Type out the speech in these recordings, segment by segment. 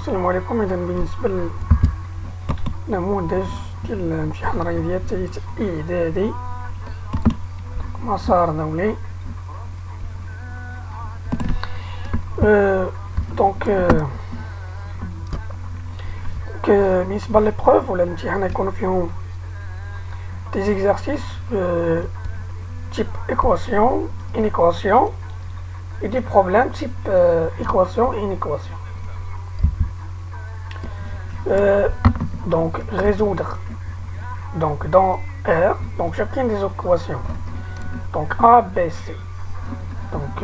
السلام عليكم. إذا بالنسبة لنموذج ديال امتحان الرياضيات ثالث إعدادي مسار دولي. دونك بالنسبة للبروف ولا الامتحان يكون فيهم des exercices type équation, inéquation et des problèmes type équation et inéquation. Donc résoudre donc dans R donc chacune des équations donc A, B, C donc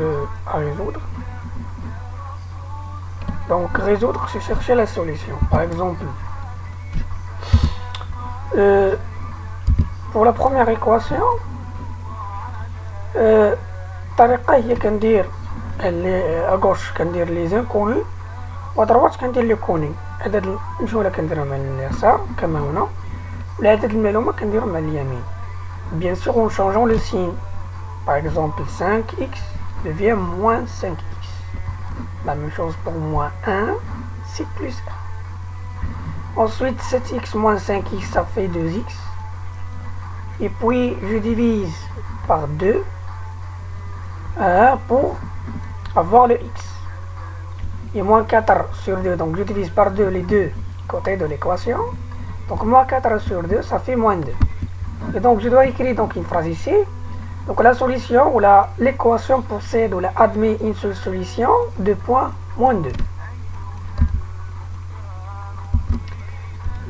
à résoudre. Donc résoudre c'est chercher la solution. Par exemple pour la première équation الطريقة هي كندير اللي أغوش كندير لي زانكوني ودروات كندير لي كوني. عدد المجهولة كنديرها مع اليسار كما هنا والعدد المعلومة كنديرها مع اليمين. Bien sûr en changeant le signe. Par exemple 5x devient moins 5x. La même chose pour moins 1, c'est plus 1. Ensuite 7x moins 5x ça fait 2x. Et puis je divise par 2 pour avoir le x. Et moins 4 sur 2, donc je divise par 2 les deux côtés de l'équation. Donc moins 4 sur 2, ça fait moins 2. Et donc je dois écrire donc une phrase ici. Donc la solution ou l'équation possède ou admet une seule solution, 2 points, moins 2.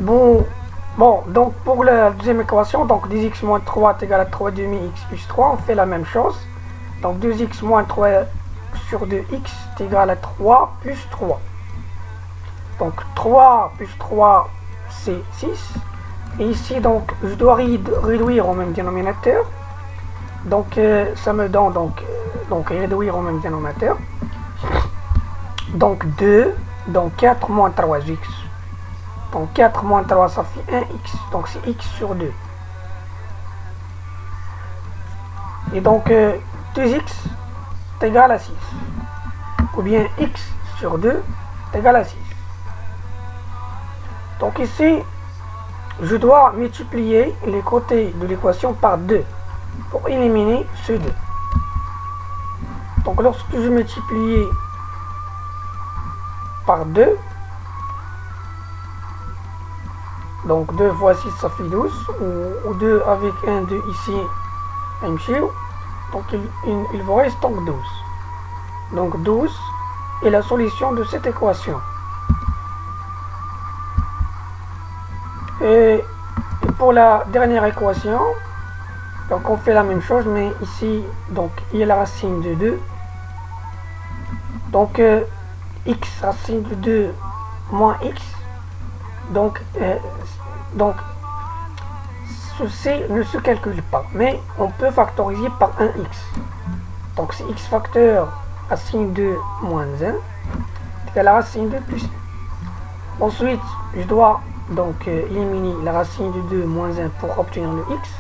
Bon, donc pour la deuxième équation, donc 2x moins 3 est égal à 3 demi x plus 3, on fait la même chose. Donc 2x moins 3 sur 2x est égal à 3 plus 3. Donc 3 plus 3 c'est 6. Et ici donc je dois réduire au même dénominateur. Donc ça me donne donc réduire au même dénominateur. Donc 2, donc 4 moins 3x. Donc 4 moins 3 ça fait 1x. Donc c'est x sur 2. Et donc 2x est égal à 6. Ou bien x sur 2 est égal à 6. Donc ici, je dois multiplier les côtés de l'équation par 2 pour éliminer ce 2. Donc lorsque je multiplie par 2, donc 2 fois 6 ça fait 12, ou 2 avec 1, 2 ici, donc il vous reste donc 12. Donc 12 est la solution de cette équation. Et pour la dernière équation, donc on fait la même chose, mais ici donc il y a la racine de 2. Donc x racine de 2 moins x. Donc ceci ne se calcule pas, mais on peut factoriser par 1x. Donc c'est x facteur racine de moins 1 est à la racine de plus 1. Ensuite, je dois donc éliminer la racine de 2 moins 1 pour obtenir le x.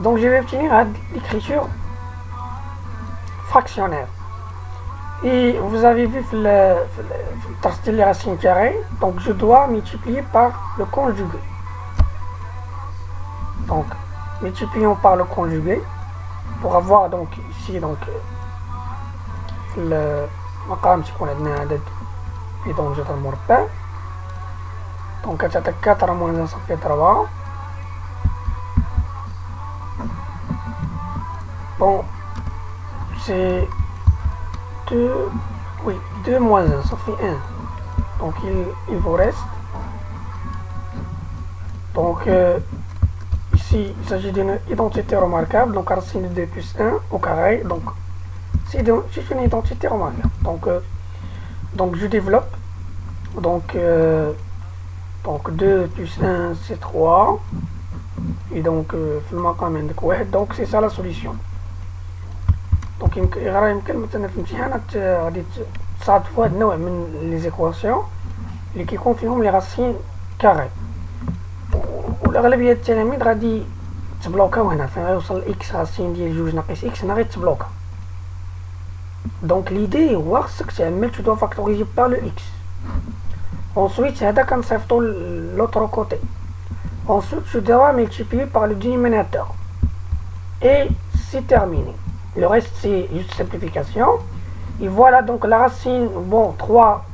Donc je vais obtenir l'écriture fractionnaire. Et vous avez vu le test de la racine carrée, donc je dois multiplier par le conjugué. Donc multiplions par le conjugué pour avoir donc ici donc le مقام تكون عندنا عدد بدون جذر مربع. Donc 4 moins 1 ça fait 3. Bon, c'est 2, oui, 2 moins 1 ça fait 1. Donc il vous reste. Donc ici il s'agit d'une identité remarquable, donc racine de 2 plus 1 au carré, donc c'est une identité remarquable. Donc je développe. Donc 2 plus 1 c'est 3. Et donc donc c'est ça la solution. Donc يمكن مثلا في الامتحانات غادي تصادفوا هاد النوع من لي زيكواسيون اللي كيكون فيهم لي راسين كاري، والاغلبيه التلاميذ غادي تبلوكاو هنا فين غيوصل الاكس راسين ديال 2 ناقص اكس هنا غيتبلوكا. Donc l'idée, voir ce que c'est, mais tu dois factoriser par le x. Ensuite, هذا كنصيفطو l'autre côté. Ensuite, je dois multiplier par le dénominateur. Et c'est terminé. Le reste, c'est juste simplification. Et voilà donc la racine, bon, 3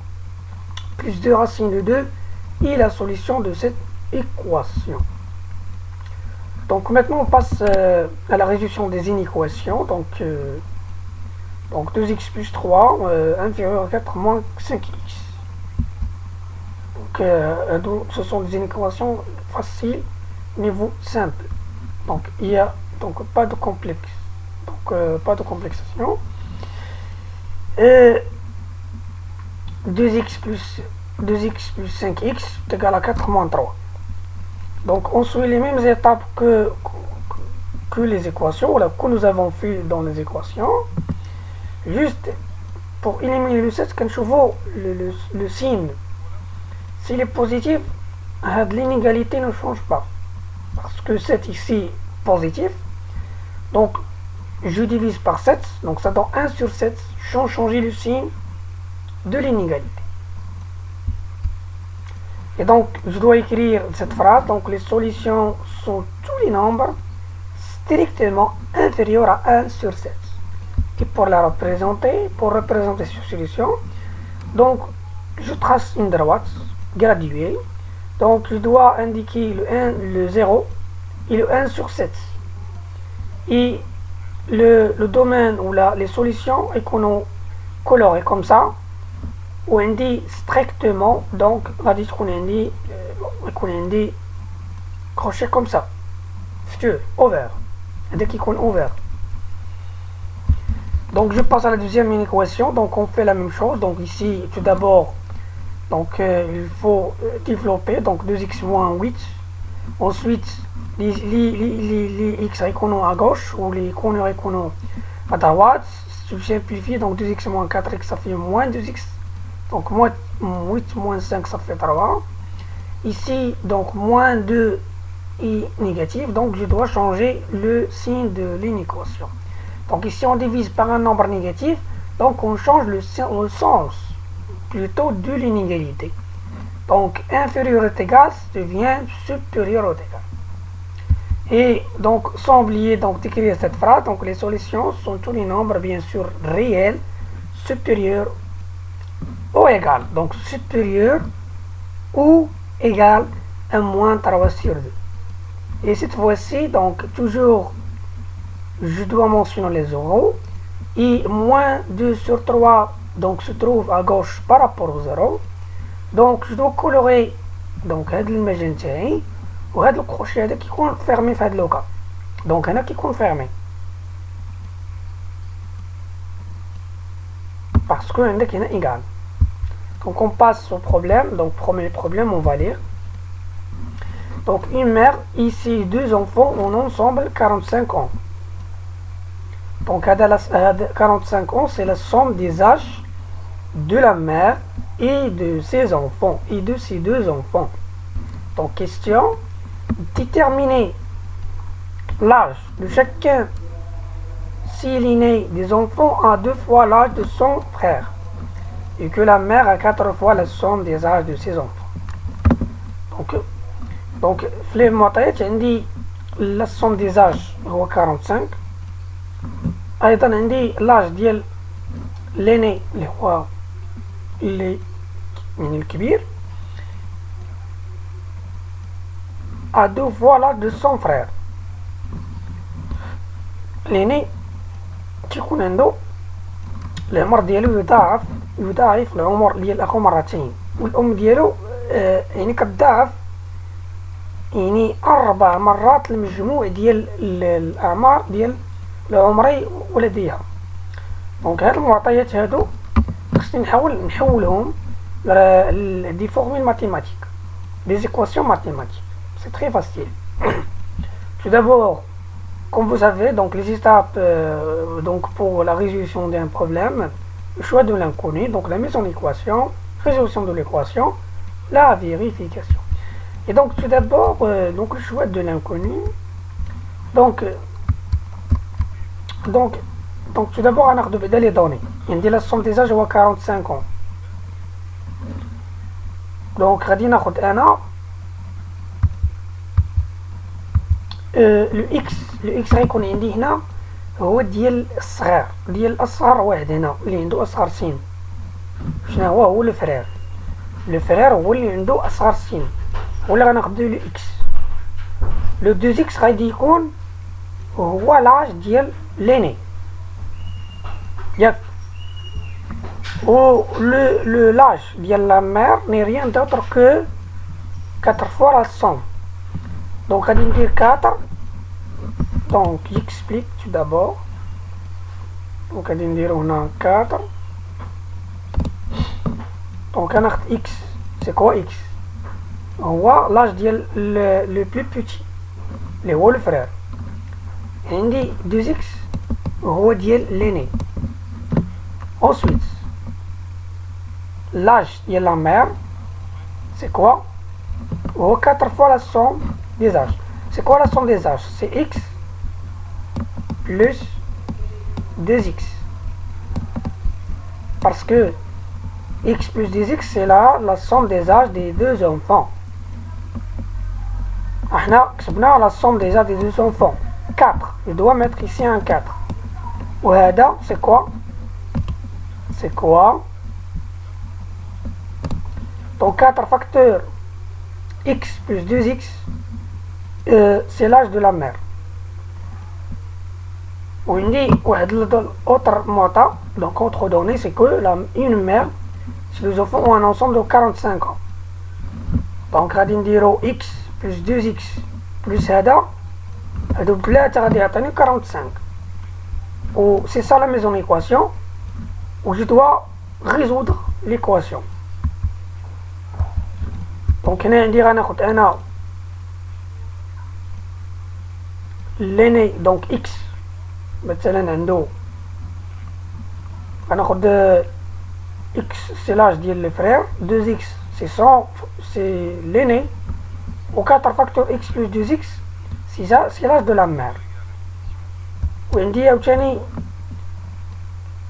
plus 2 racines de 2 et la solution de cette équation. Donc maintenant, on passe à la résolution des inéquations. Donc 2x plus 3 inférieur à 4 moins 5x. Donc ce sont des inéquations faciles, niveau simple. Donc il n'y a donc pas de complexe. Donc pas de complexation. Et 2x plus 5x est égal à 4 moins 3. Donc on suit les mêmes étapes que les équations, voilà, que nous avons fait dans les équations. Juste pour éliminer le 7, quand je vois le signe, s'il est positif, l'inégalité ne change pas. Parce que 7 ici positif. Donc je divise par 7, donc ça donne 1 sur 7, sans changer le signe de l'inégalité. Et donc je dois écrire cette phrase, donc les solutions sont tous les nombres strictement inférieurs à 1 sur 7. Et pour représenter cette solution, donc je trace une droite graduée. Donc je dois indiquer le 0 et le 1 sur 7. Et le domaine ou les solutions et qu'on a coloré comme ça, ou on dit strictement, donc on va dire qu'on dit crochet comme ça, futur, over, dès qu'il est over. Donc je passe à la deuxième inéquation, donc on fait la même chose. Donc ici tout d'abord, donc il faut développer, donc 2x moins 8. Ensuite les x qu'on a à gauche ou les corners qu'on a à droite, je simplifie, donc 2x moins 4x ça fait moins 2x, donc moins 8 moins 5 ça fait 3. Ici donc moins 2 est négatif, donc je dois changer le signe de l'inéquation. Donc ici on divise par un nombre négatif, donc on change le sens plutôt de l'inégalité. Donc inférieur est égal devient supérieur est égal. Et donc sans oublier donc d'écrire cette phrase, donc les solutions sont tous les nombres bien sûr réels supérieurs ou égal. Donc supérieur ou égal à moins 3 sur 2. Et cette fois-ci, donc toujours je dois mentionner les zéros. Et moins 2 sur 3 donc se trouve à gauche par rapport au 0. Donc je dois colorer donc هذا المجال تاعي وهذا الكروشي هذا كيكون فيرمي في هذا لوكا. دونك هنا كيكون فيرمي parce que عندك هنا égal. Donc on passe au problème. Donc premier problème on va lire. Donc une mère ici deux enfants en ensemble 45 ans. Donc 45 ans c'est la somme des âges de la mère et de ses enfants et de ses deux enfants. Donc question, déterminer l'âge de chacun s'il est né des enfants à 2 fois l'âge de son frère et que la mère a 4 fois la somme des âges de ses enfants. Donc في المعطيات عندي la somme des âges هو 45. ايضا عندي l'âge ديال l'aîné اللي هو اللي يعني الكبير à 2 fois l'âge de son frère. l'aîné تيكون عنده العمر ديالو يضاعف العمر ديال اخو مرتين، والام ديالو يعني كتضاعف يعني 4 مرات المجموع ديال الاعمار ديال العمري ولديها. دونك هاد المعطيات هادو خصني نحولهم دي فورمول mathématiques, des équations mathématiques. C'est très facile. Tout d'abord, comme vous savez, donc les étapes donc pour la résolution d'un problème, le choix de l'inconnu, donc la mise en équation, résolution de l'équation, la vérification. Et donc tout d'abord, donc le choix de l'inconnu. Donc tout d'abord on a les données. Il y a la somme des âges à 45 ans. دونك غادي ناخد انا لو اكس غيكون عندي هنا هو ديال الصغير، ديال الاصغر واحد هنا اللي عنده اصغر سين. شنو هو لو فرير هو اللي عنده اصغر سين، هو اللي غناخدو لو اكس. لو 2 اكس غادي يكون هو لاج ديال ليني ياك. و le l'âge de la mère n'est rien d'autre que 4 fois la somme. Donc, on va dire 4. Donc, j'explique tout d'abord. Donc, on va dire on a 4. Donc, on a x. C'est quoi x? On voit l'âge le plus petit. Le frère. On dit 2x. On voit l'aîné. Ensuite, l'âge de la mère, c'est quoi? 4 fois la somme des âges. C'est quoi la somme des âges? C'est x plus 2x. Parce que x plus 2x, c'est la somme des âges des deux enfants. On la somme des âges des deux enfants. 4. Je dois mettre ici un 4. Ou c'est quoi? C'est quoi? Donc 4 facteurs x plus 2x, c'est l'âge de la mère. On dit, autre mota, donc autre donnée, c'est que une mère, si les enfants ont un ensemble de 45 ans. Donc on va dire x plus 2x plus هذا 45. C'est ça la maison d'équation où je dois résoudre l'équation. Donc هنا عندي غناخد انا l'aîné donc x مثلا عنده غناخد x c'est l'âge ديال le frère, 2x c'est l'aîné, ou 4 facteurs x plus 2x c'est l'âge de la mère. وعندي عاوتاني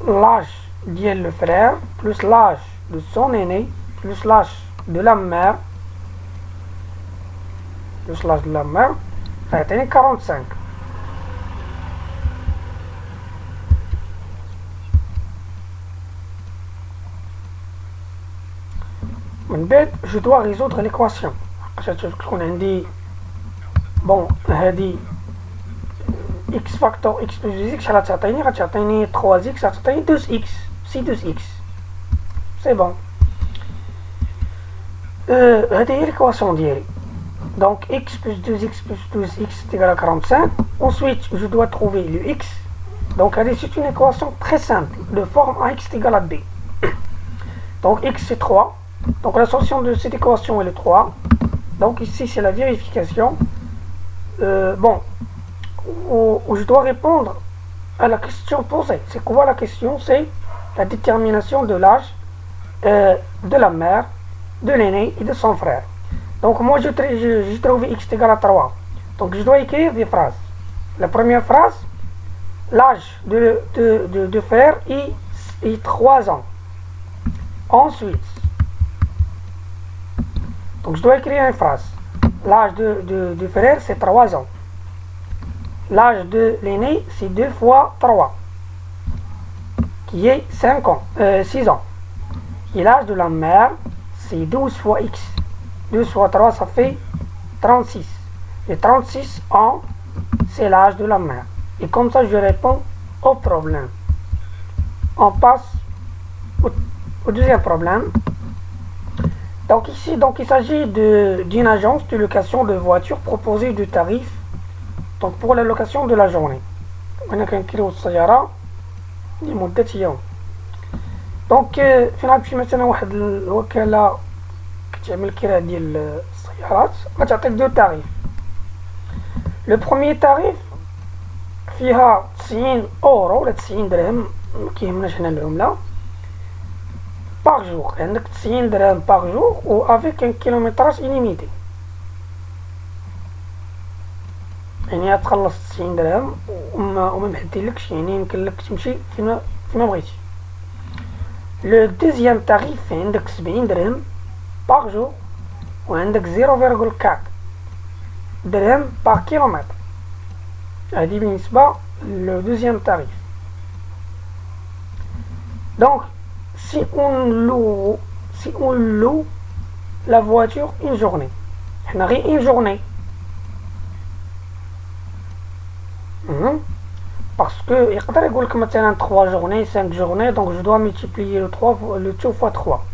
l'âge ديال le frère plus l'âge de son aîné plus l'âge de la mère plus l'âge de la mère, ça a été 45. Je dois résoudre l'équation. Bon, هذه x factor x plus 2x غتعطيني 3x غتعطيني 2x. C'est 2x. C'est bon. هذه هي l'équation ديالي. Donc x plus 2x plus 12x est égal à 45. Ensuite, je dois trouver le x. Donc c'est une équation très simple, de forme ax est égal à b. Donc x c'est 3. Donc la solution de cette équation est le 3. Donc ici c'est la vérification. Bon, où je dois répondre à la question posée. C'est quoi la question? C'est la détermination de l'âge de la mère, de l'aîné et de son frère. Donc moi j'ai trouvé x égal à 3. Donc je dois écrire des phrases. La première phrase, l'âge de frère est 3 ans. Ensuite, donc je dois écrire une phrase. L'âge de frère c'est 3 ans. L'âge de l'aîné c'est 2 fois 3, qui est 6 ans. Et l'âge de la mère c'est 12 fois x. 12 fois 3 ça fait 36. Et 36 ans c'est l'âge de la mère. Et comme ça je réponds au problème. On passe au deuxième problème. Donc ici il s'agit d'une agence de location de voitures proposée de tarifs donc pour la location de la journée. هنا كنكريو السيارة لمدة يوم. دونك فين غتمشي مثلا واحد الوكالة كتعمل كراء ديال السيارات غتعطيك دو تاريف. لو بروميي تاريف فيها 90 اورو ولا 90 درهم، مكيهمناش حنا العملة، باغ جور. عندك 90 درهم باغ جور و افيك ان كيلومتراج إليميتي، يعني غتخلص 90 درهم وما محددلكش، يعني يمكن لك تمشي فيما بغيتي. لو دوزيام تاريف عندك 70 درهم par jour وعندك 0,4 درهم par kilomètre. هذه بالنسبة le deuxième tarif. Donc si on loue la voiture une journée, حنا غير une journée parce que يقدر يقولك مثلا 3 journées 5 journées, donc je dois multiplier le tout fois 3.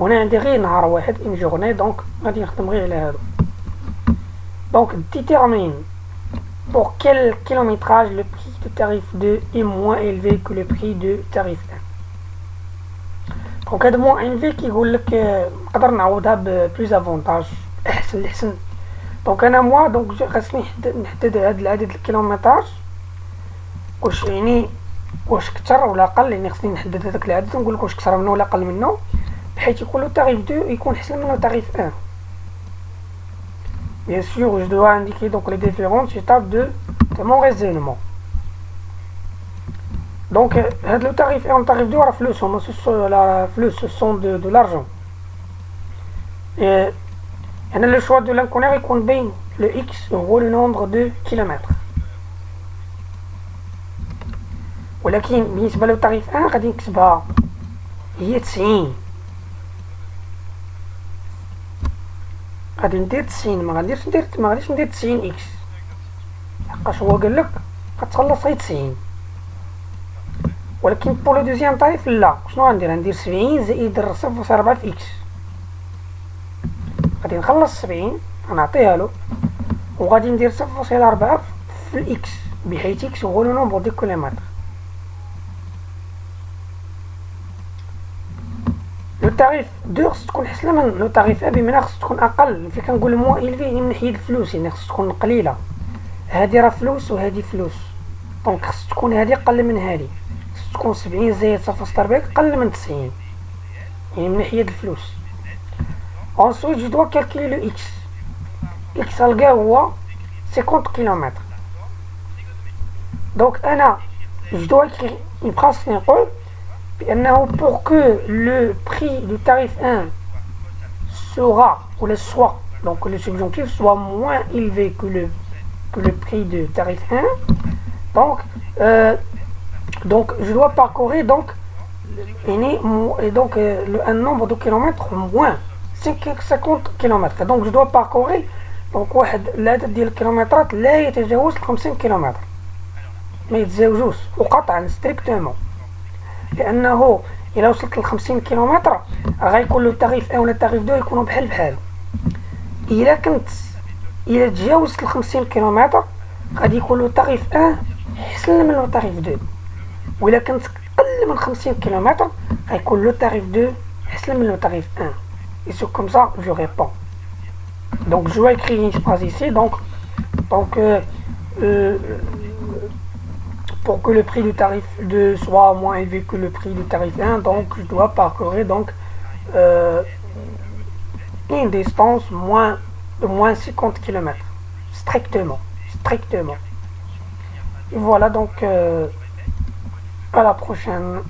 هنا عندي غير نهار واحد une journée, donc غادي نخدم غير على هادو. Donc détermine pour quel kilométrage le prix de tarif 2 est moins élevé que le prix de tarif 1. Donc هذا moins élevé كيقول لك نقدر نعوضها ببلوس افونتاج احسن. دونك انا دونك خاصني نحدد هاد العدد الكيلومترات واش يعني واش كثر ولا اقل، يعني خاصني نحدد هذاك العدد ونقول لك واش كثر منه ولا اقل منه بحيث يكون له tarif 2 يكون احسن منه tarif 1. Bien sûr, je dois indiquer donc les différentes étapes de mon raisonnement. Donc, le tarif 1 et le tarif 2, la flux, ce sont de l'argent. Et on a le choix de l'inconnu qui combine le x ou le nombre de kilomètres. ولكن بالنسبة للتاريف 1 غادي نكتبها هي 90. غادي ندير 90، ما غاديش ندير 90 اكس، لحقاش هو قال لك غتخلص غير 90. ولكن بور لو دوزيام طريف لا، شنو غندير 70 زائد 0.4 في اكس. غادي نخلص 70 غنعطيها له وغادي ندير 0.4 في الاكس بحيث اكس هو لو نومبر دي كيلومتر. لو تاريف 2 خص تكون احسن من لو تاريف 1 بمعنى خص تكون اقل. في كنقول مو إلفي يعني من ناحية الفلوس، يعني خص تكون قليلة. هادي راه فلوس وهادي فلوس، دونك خص تكون هادي قل من هادي، خص تكون 70 زائد 0.4 قل من 90 يعني من ناحية الفلوس. ensuite je dois calculer le x. x القاه هو 50 كيلومتر. دونك انا je dois écrire une phrase نقول بأنه pour que le prix du tarif 1 soit, donc le subjonctif soit moins élevé que le prix du tarif 1, donc je dois parcourir un nombre de kilomètres moins 50 km. Donc je dois parcourir donc واحد العدد ديال الكيلومترات لا يتجاوز 50 كيلومتر، ما يتزاوجوش وقطعا ستريكتومون، لانه الى وصلت ل 50 كيلومتر غيكون له تاريف 1 ولا تاريف 2 يكونوا بحال بحال. الى تجاوزت ل 50 كيلومتر غادي يكون له تاريف 1 احسن من له تاريف 2، وإلا كنت اقل من 50 كيلومتر غيكون له تاريف 2 احسن من له تاريف 1. et c'est comme ça je réponds. Donc je vais écrire une phrase ici, donc pour que le prix du tarif 2 soit moins élevé que le prix du tarif 1, donc je dois parcourir une distance de moins 50 km strictement. Et voilà, donc à la prochaine.